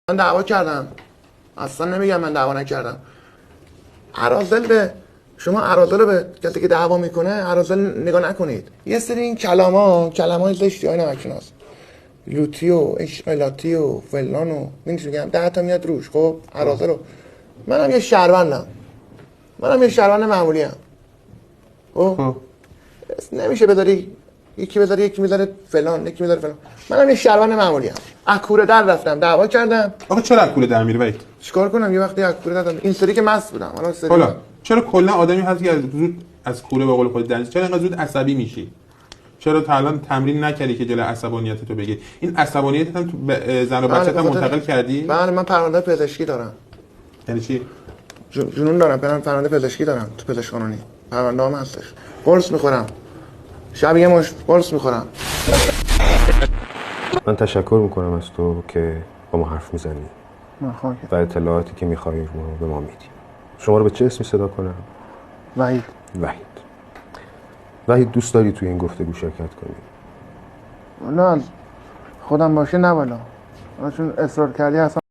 من دعوا کردم، اصلا نمیگم من دعوا نکردم. اراذل به شما اراذل رو به کسی که دعوا میکنه اراذل نگاه نکنید. یه سری این کلمای زشتی های نمکشناس، لوتی و اشغالاتی و فلان و نمی‌دونم میگم 10 تا میاد روش. خب اراذل رو منم یه شهروندم، منم یه شهروند معمولی ام. خب نمیشه بذاری یکی بذاره یکی میذاره فلان یکی میذاره فلان. منم یه شهروند معمولی ام. اکوره در رفتم دعوا کردم. آقا چرا اکوره در میری وحید؟ چیکار کنم؟ یه وقتی اکوره دادم این سری که مست بودم. حالا چرا کلا آدمی هستی که زود از کوره به قول خودت دنج، چرا اینقدر زود عصبی میشی؟ چرا تا الان تمرین نکردی که جلوی عصبانیت تو بگیری؟ این عصبانیت هم تو زن و بچه‌ت هم منتقل کردی؟ بله من پرونده پزشکی دارم. یعنی چی؟ جنون دارم، برام پرونده پزشکی دارم تو پزشک قانونی. پرونده هم هستش. قرص میخورم. شب یه مشت قرص میخورم. من تشکر میکنم از تو که با ما حرف میزنی و اطلاعاتی که میخوایی رو به ما میدی. شما رو به چه اسمی صدا کنم؟ وحید. وحید دوست داری توی این گفتگو شرکت کنی؟ نه خودم باشه نه والا. چون اصرار کردی اصلا